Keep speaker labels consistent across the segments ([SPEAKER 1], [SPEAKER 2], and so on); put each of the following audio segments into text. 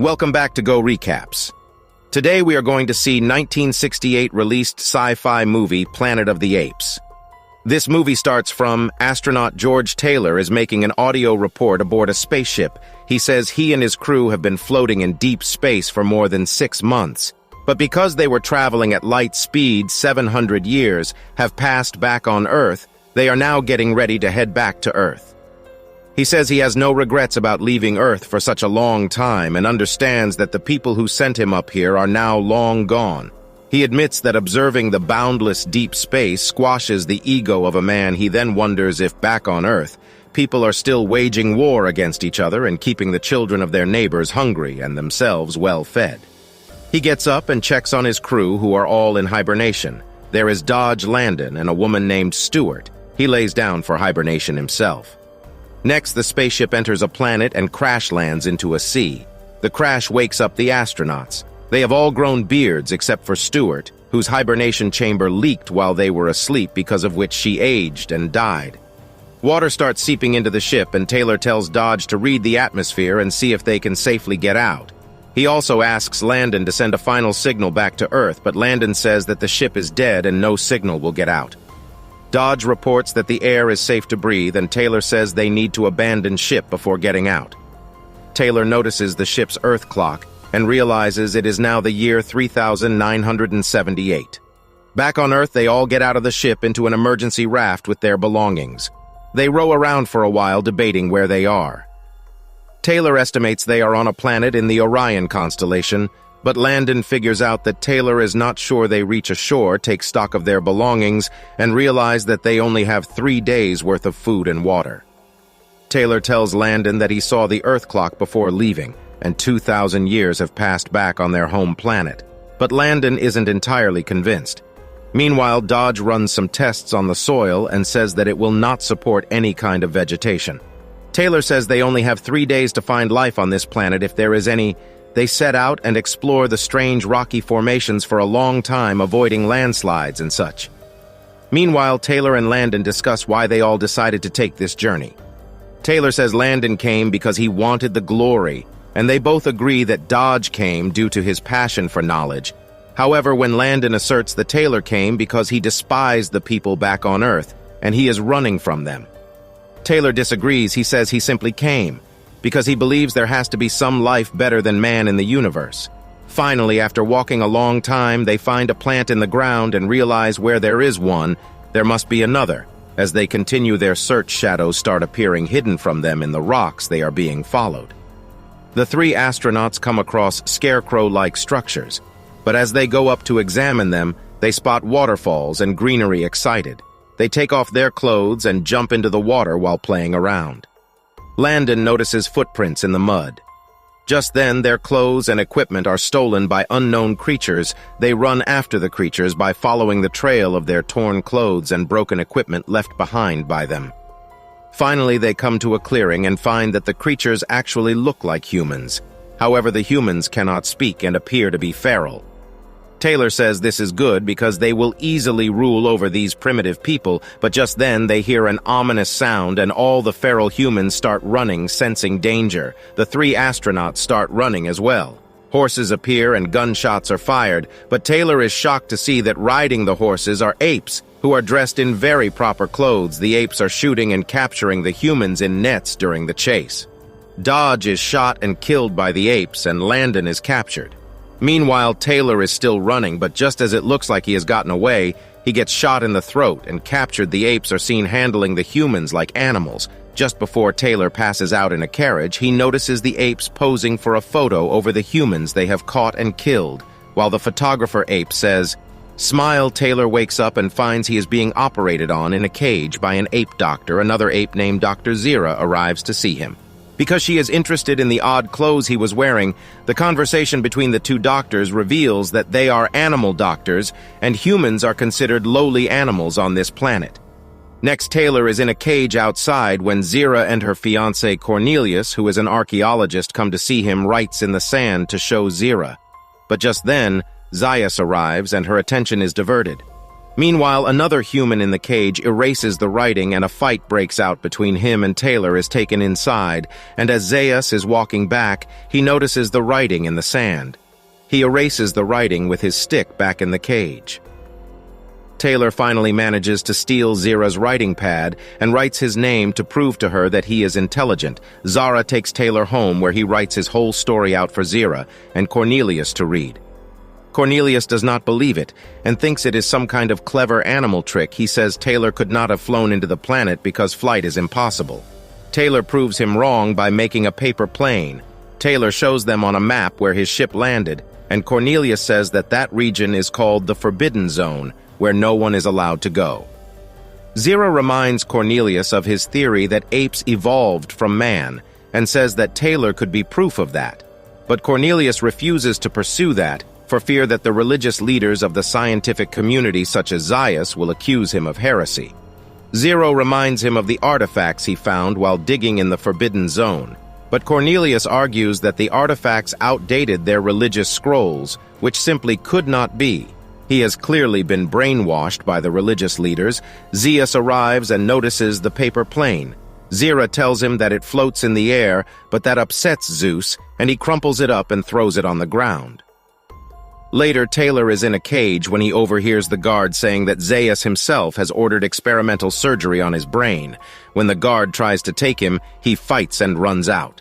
[SPEAKER 1] Welcome back to GORECAPS. Today we are going to see 1968 released sci-fi movie Planet of the Apes. This movie starts from astronaut George Taylor is making an audio report aboard a spaceship. He says he and his crew have been floating in deep space for more than 6 months. But because they were traveling at light speed 700 years, have passed back on Earth, they are now getting ready to head back to Earth. He says he has no regrets about leaving Earth for such a long time and understands that the people who sent him up here are now long gone. He admits that observing the boundless deep space squashes the ego of a man. He then wonders if back on Earth, people are still waging war against each other and keeping the children of their neighbors hungry and themselves well-fed. He gets up and checks on his crew, who are all in hibernation. There is Dodge Landon and a woman named Stewart. He lays down for hibernation himself. Next, the spaceship enters a planet and crash lands into a sea. The crash wakes up the astronauts. They have all grown beards except for Stewart, whose hibernation chamber leaked while they were asleep, because of which she aged and died. Water starts seeping into the ship, and Taylor tells Dodge to read the atmosphere and see if they can safely get out. He also asks Landon to send a final signal back to Earth, but Landon says that the ship is dead and no signal will get out. Dodge reports that the air is safe to breathe, and Taylor says they need to abandon ship before getting out. Taylor notices the ship's Earth clock and realizes it is now the year 3978. Back on Earth, they all get out of the ship into an emergency raft with their belongings. They row around for a while, debating where they are. Taylor estimates they are on a planet in the Orion constellation, but Landon figures out that Taylor is not sure they reach ashore, take stock of their belongings, and realize that they only have 3 days' worth of food and water. Taylor tells Landon that he saw the Earth clock before leaving, and 2,000 years have passed back on their home planet. But Landon isn't entirely convinced. Meanwhile, Dodge runs some tests on the soil and says that it will not support any kind of vegetation. Taylor says they only have 3 days to find life on this planet, if there is any. They set out and explore the strange rocky formations for a long time, avoiding landslides and such. Meanwhile, Taylor and Landon discuss why they all decided to take this journey. Taylor says Landon came because he wanted the glory, and they both agree that Dodge came due to his passion for knowledge. However, when Landon asserts that Taylor came because he despised the people back on Earth, and he is running from them. Taylor disagrees. He says he simply came because he believes there has to be some life better than man in the universe. Finally, after walking a long time, they find a plant in the ground and realize where there is one, there must be another. As they continue their search, shadows start appearing hidden from them in the rocks they are being followed. The 3 astronauts come across scarecrow-like structures, but as they go up to examine them, they spot waterfalls and greenery. Excited, they take off their clothes and jump into the water while playing around. Landon notices footprints in the mud. Just then, their clothes and equipment are stolen by unknown creatures. They run after the creatures by following the trail of their torn clothes and broken equipment left behind by them. Finally, they come to a clearing and find that the creatures actually look like humans. However, the humans cannot speak and appear to be feral. Taylor says this is good because they will easily rule over these primitive people, but just then they hear an ominous sound and all the feral humans start running, sensing danger. The 3 astronauts start running as well. Horses appear and gunshots are fired, but Taylor is shocked to see that riding the horses are apes, who are dressed in very proper clothes. The apes are shooting and capturing the humans in nets during the chase. Dodge is shot and killed by the apes, and Landon is captured. Meanwhile, Taylor is still running, but just as it looks like he has gotten away, he gets shot in the throat and captured. The apes are seen handling the humans like animals. Just before Taylor passes out in a carriage, he notices the apes posing for a photo over the humans they have caught and killed, while the photographer ape says, "Smile." Taylor wakes up and finds he is being operated on in a cage by an ape doctor. Another ape named Dr. Zira arrives to see him. Because she is interested in the odd clothes he was wearing, the conversation between the 2 doctors reveals that they are animal doctors, and humans are considered lowly animals on this planet. Next, Taylor is in a cage outside when Zira and her fiancé Cornelius, who is an archaeologist, come to see him, writes in the sand to show Zira. But just then, Zayas arrives and her attention is diverted. Meanwhile, another human in the cage erases the writing and a fight breaks out between him and Taylor is taken inside, and as Zaius is walking back, he notices the writing in the sand. He erases the writing with his stick back in the cage. Taylor finally manages to steal Zira's writing pad and writes his name to prove to her that he is intelligent. Zara takes Taylor home where he writes his whole story out for Zira and Cornelius to read. Cornelius does not believe it and thinks it is some kind of clever animal trick. He says Taylor could not have flown into the planet because flight is impossible. Taylor proves him wrong by making a paper plane. Taylor shows them on a map where his ship landed, and Cornelius says that that region is called the Forbidden Zone, where no one is allowed to go. Zira reminds Cornelius of his theory that apes evolved from man and says that Taylor could be proof of that. But Cornelius refuses to pursue that for fear that the religious leaders of the scientific community such as Zaius will accuse him of heresy. Zira reminds him of the artifacts he found while digging in the Forbidden Zone, but Cornelius argues that the artifacts outdated their religious scrolls, which simply could not be. He has clearly been brainwashed by the religious leaders. Zaius arrives and notices the paper plane. Zira tells him that it floats in the air, but that upsets Zeus, and he crumples it up and throws it on the ground. Later, Taylor is in a cage when he overhears the guard saying that Zaius himself has ordered experimental surgery on his brain. When the guard tries to take him, he fights and runs out.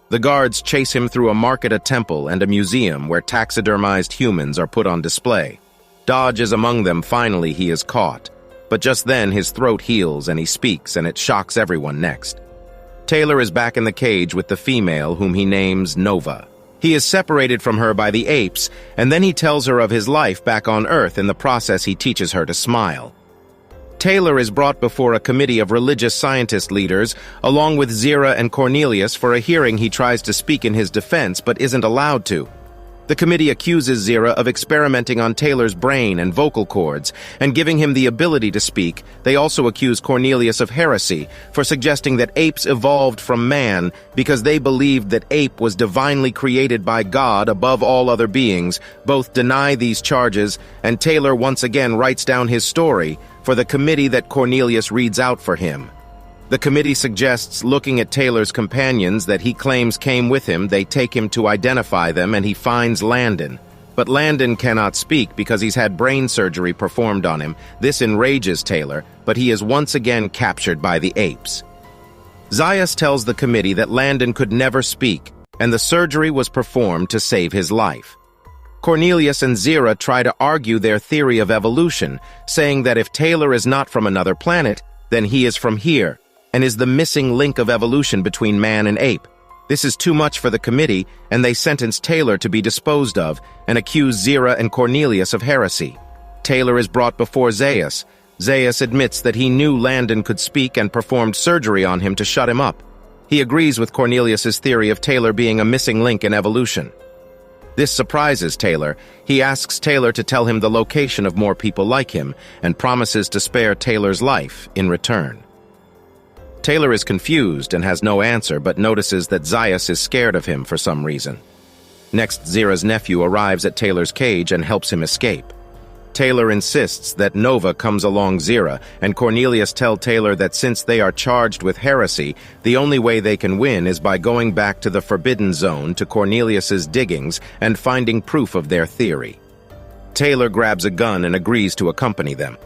[SPEAKER 1] The guards chase him through a market, a temple, and a museum where taxidermized humans are put on display. Dodge is among them. Finally, he is caught. But just then, his throat heals and he speaks, and it shocks everyone next. Taylor is back in the cage with the female, whom he names Nova. He is separated from her by the apes, and then he tells her of his life back on Earth. In the process, he teaches her to smile. Taylor is brought before a committee of religious scientist leaders, along with Zira and Cornelius. For a hearing, he tries to speak in his defense, but isn't allowed to. The committee accuses Zira of experimenting on Taylor's brain and vocal cords and giving him the ability to speak. They also accuse Cornelius of heresy for suggesting that apes evolved from man because they believed that ape was divinely created by God above all other beings. Both deny these charges, and Taylor once again writes down his story for the committee that Cornelius reads out for him. The committee suggests looking at Taylor's companions that he claims came with him. They take him to identify them, and he finds Landon. But Landon cannot speak because he's had brain surgery performed on him. This enrages Taylor, but he is once again captured by the apes. Zaius tells the committee that Landon could never speak, and the surgery was performed to save his life. Cornelius and Zira try to argue their theory of evolution, saying that if Taylor is not from another planet, then he is from here, and is the missing link of evolution between man and ape. This is too much for the committee, and they sentence Taylor to be disposed of and accuse Zira and Cornelius of heresy. Taylor is brought before Zaius. Zaius admits that he knew Landon could speak and performed surgery on him to shut him up. He agrees with Cornelius's theory of Taylor being a missing link in evolution. This surprises Taylor. He asks Taylor to tell him the location of more people like him and promises to spare Taylor's life in return. Taylor is confused and has no answer, but notices that Zaius is scared of him for some reason. Next, Zira's nephew arrives at Taylor's cage and helps him escape. Taylor insists that Nova comes along Zira, and Cornelius tells Taylor that since they are charged with heresy, the only way they can win is by going back to the Forbidden Zone to Cornelius's diggings and finding proof of their theory. Taylor grabs a gun and agrees to accompany them.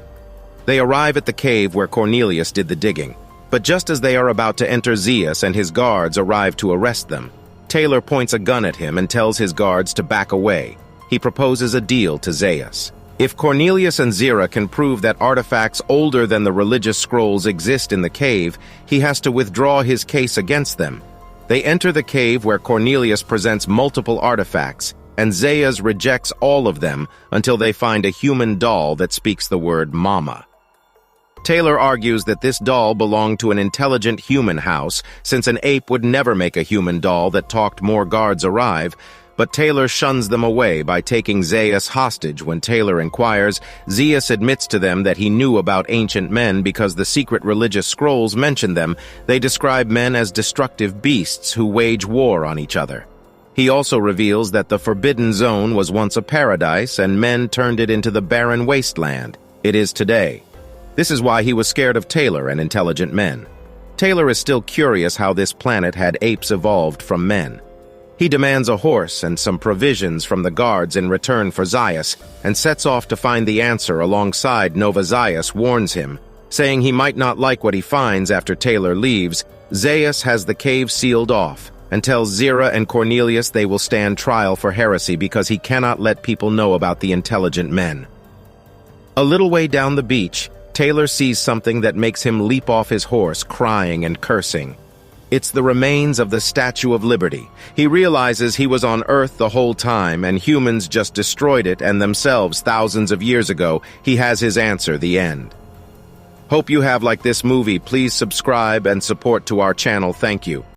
[SPEAKER 1] They arrive at the cave where Cornelius did the digging. But just as they are about to enter, Zaius and his guards arrive to arrest them. Taylor points a gun at him and tells his guards to back away. He proposes a deal to Zaius. If Cornelius and Zira can prove that artifacts older than the religious scrolls exist in the cave, he has to withdraw his case against them. They enter the cave where Cornelius presents multiple artifacts, and Zaius rejects all of them until they find a human doll that speaks the word mama. Taylor argues that this doll belonged to an intelligent human house, since an ape would never make a human doll that talked. More guards arrive, but Taylor shuns them away by taking Zaius hostage. When Taylor inquires, Zaius admits to them that he knew about ancient men because the secret religious scrolls mention them. They describe men as destructive beasts who wage war on each other. He also reveals that the Forbidden Zone was once a paradise and men turned it into the barren wasteland. it is today. This is why he was scared of Taylor and intelligent men. Taylor is still curious how this planet had apes evolved from men. He demands a horse and some provisions from the guards in return for Zaius, and sets off to find the answer alongside Nova. Zaius warns him, saying he might not like what he finds after Taylor leaves. Zaius has the cave sealed off, and tells Zira and Cornelius they will stand trial for heresy because he cannot let people know about the intelligent men. A little way down the beach, Taylor sees something that makes him leap off his horse, crying and cursing. It's the remains of the Statue of Liberty. He realizes he was on Earth the whole time and humans just destroyed it and themselves thousands of years ago. He has his answer, the end. Hope you have liked this movie. Please subscribe and support to our channel. Thank you.